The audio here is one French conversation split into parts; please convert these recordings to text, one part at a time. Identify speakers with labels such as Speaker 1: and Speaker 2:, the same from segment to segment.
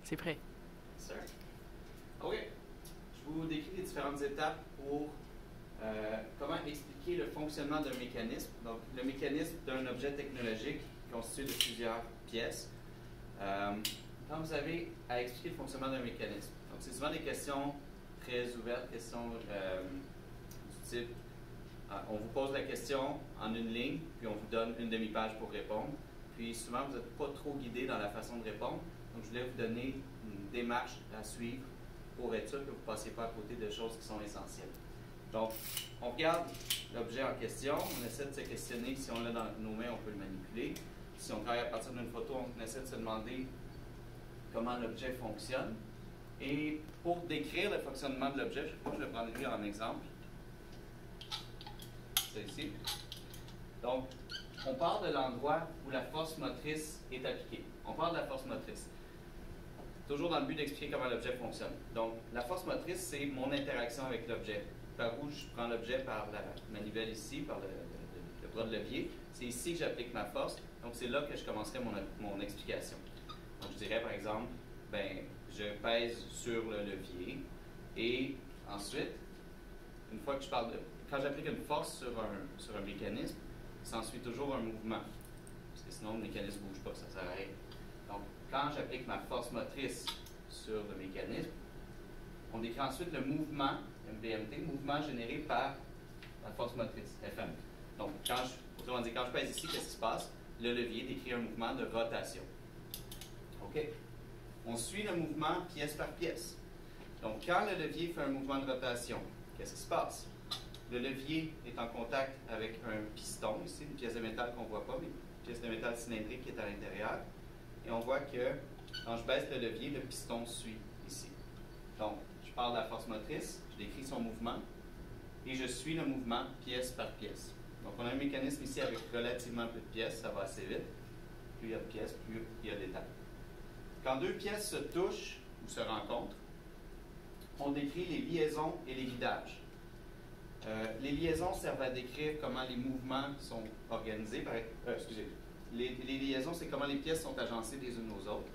Speaker 1: C'est prêt.
Speaker 2: Sir. OK. Je vous décris les différentes étapes pour comment expliquer le fonctionnement d'un mécanisme. Donc, le mécanisme d'un objet technologique constitué de plusieurs pièces. Quand vous avez à expliquer le fonctionnement d'un mécanisme, donc c'est souvent des questions très ouvertes, questions du type on vous pose la question en une ligne, puis on vous donne une demi-page pour répondre. Puis souvent, vous n'êtes pas trop guidé dans la façon de répondre. Donc, je voulais vous donner une démarche à suivre pour être sûr que vous ne passiez pas à côté de choses qui sont essentielles. Donc, on regarde l'objet en question, on essaie de se questionner si on l'a dans nos mains, on peut le manipuler. Si on travaille à partir d'une photo, on essaie de se demander comment l'objet fonctionne. Et pour décrire le fonctionnement de l'objet, je vais prendre lui en exemple. C'est ici. Donc, on part de l'endroit où la force motrice est appliquée. On part de la force motrice. Toujours dans le but d'expliquer comment l'objet fonctionne. Donc, la force motrice, c'est mon interaction avec l'objet. Par où je prends l'objet par la manivelle ici, par le bras de levier. C'est ici que j'applique ma force. Donc, c'est là que je commencerai mon explication. Donc, je dirais par exemple, ben, je pèse sur le levier et ensuite, une fois que je parle de... Quand j'applique une force sur un mécanisme, s'ensuit toujours un mouvement. Parce que sinon, le mécanisme ne bouge pas, ça sert à rien. Donc, quand j'applique ma force motrice sur le mécanisme, on décrit ensuite le mouvement, MVMT, mouvement généré par la force motrice, FM. Donc, autrement dit, quand je pèse ici, qu'est-ce qui se passe? Le levier décrit un mouvement de rotation. OK? On suit le mouvement pièce par pièce. Donc, quand le levier fait un mouvement de rotation, qu'est-ce qui se passe? Le levier est en contact avec un piston, ici, une pièce de métal qu'on ne voit pas, mais une pièce de métal cylindrique qui est à l'intérieur. Et on voit que quand je baisse le levier, le piston suit ici. Donc, je parle de la force motrice, je décris son mouvement, et je suis le mouvement pièce par pièce. Donc, on a un mécanisme ici avec relativement peu de pièces, ça va assez vite. Plus il y a de pièces, plus il y a d'étapes. Quand deux pièces se touchent ou se rencontrent, on décrit les liaisons et les guidages. Les liaisons servent à décrire comment les mouvements sont organisés. Les liaisons, c'est comment les pièces sont agencées les unes aux autres.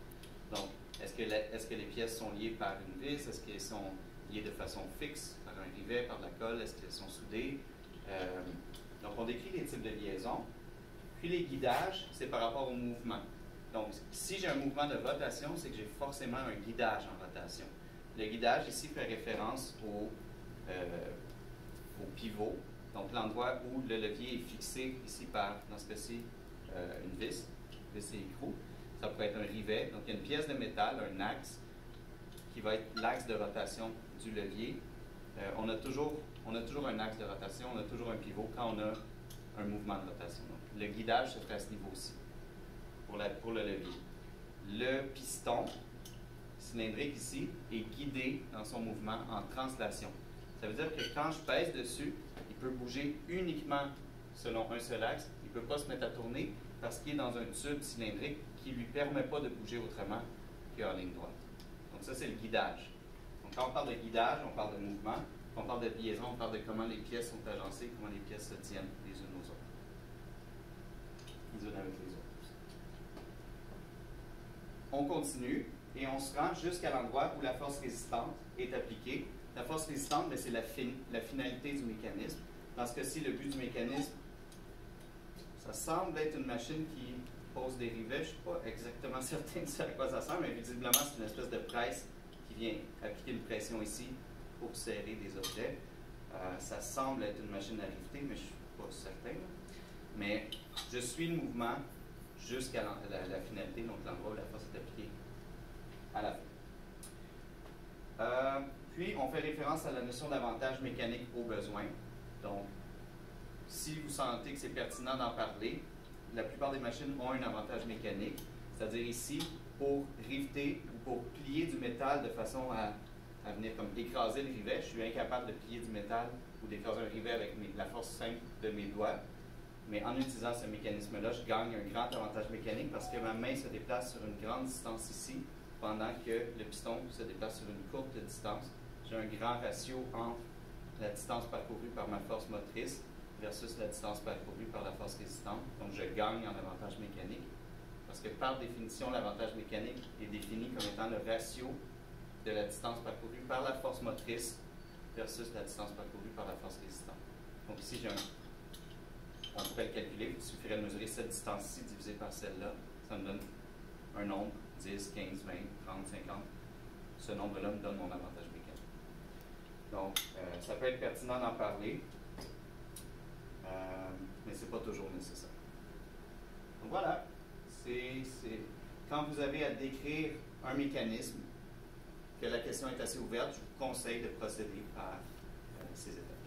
Speaker 2: Donc, est-ce que les pièces sont liées par une vis? Est-ce qu'elles sont liées de façon fixe, par un rivet, par de la colle? Est-ce qu'elles sont soudées? Donc, on décrit les types de liaisons. Puis les guidages, c'est par rapport au mouvement. Donc, si j'ai un mouvement de rotation, c'est que j'ai forcément un guidage en rotation. Le guidage, ici, fait référence au pivot, donc l'endroit où le levier est fixé ici par, dans ce cas-ci, une vis et écrou. Ça pourrait être un rivet. Donc, il y a une pièce de métal, un axe, qui va être l'axe de rotation du levier. On a toujours un axe de rotation, on a toujours un pivot quand on a un mouvement de rotation. Donc, le guidage se fait à ce niveau-ci, pour le levier. Le piston cylindrique ici est guidé dans son mouvement en translation. Ça veut dire que quand je pèse dessus, il peut bouger uniquement selon un seul axe. Il ne peut pas se mettre à tourner parce qu'il est dans un tube cylindrique qui ne lui permet pas de bouger autrement qu'en ligne droite. Donc ça, c'est le guidage. Donc quand on parle de guidage, on parle de mouvement. Quand on parle de liaison, on parle de comment les pièces sont agencées, comment les pièces se tiennent les unes aux autres. Les unes avec les autres. On continue et on se rend jusqu'à l'endroit où la force résistante est appliquée. La force résistante, c'est la finalité du mécanisme. Dans ce cas-ci, le but du mécanisme, ça semble être une machine qui pose des rivets. Je ne suis pas exactement certain de ce à quoi ça ressemble, mais visiblement, c'est une espèce de presse qui vient appliquer une pression ici pour serrer des objets. Ça semble être une machine à riveter, mais je ne suis pas certain. Mais je suis le mouvement jusqu'à la finalité, donc l'endroit où la force est appliquée à la fin. Puis, on fait référence à la notion d'avantage mécanique au besoin. Donc, si vous sentez que c'est pertinent d'en parler, la plupart des machines ont un avantage mécanique, c'est-à-dire ici, pour riveter ou pour plier du métal de façon à venir comme écraser le rivet. Je suis incapable de plier du métal ou d'écraser un rivet avec la force simple de mes doigts. Mais en utilisant ce mécanisme-là, je gagne un grand avantage mécanique parce que ma main se déplace sur une grande distance ici, pendant que le piston se déplace sur une courte distance. J'ai un grand ratio entre la distance parcourue par ma force motrice versus la distance parcourue par la force résistante. Donc, je gagne en avantage mécanique Parce que par définition, l'avantage mécanique est défini comme étant le ratio de la distance parcourue par la force motrice versus la distance parcourue par la force résistante. Donc ici, on pourrait le calculer. Il suffirait de mesurer cette distance-ci divisée par celle-là. Ça me donne un nombre, 10, 15, 20, 30, 50. Ce nombre-là me donne mon avantage mécanique. Donc, ça peut être pertinent d'en parler, mais ce n'est pas toujours nécessaire. Donc voilà, quand vous avez à décrire un mécanisme, que la question est assez ouverte, je vous conseille de procéder par ces étapes.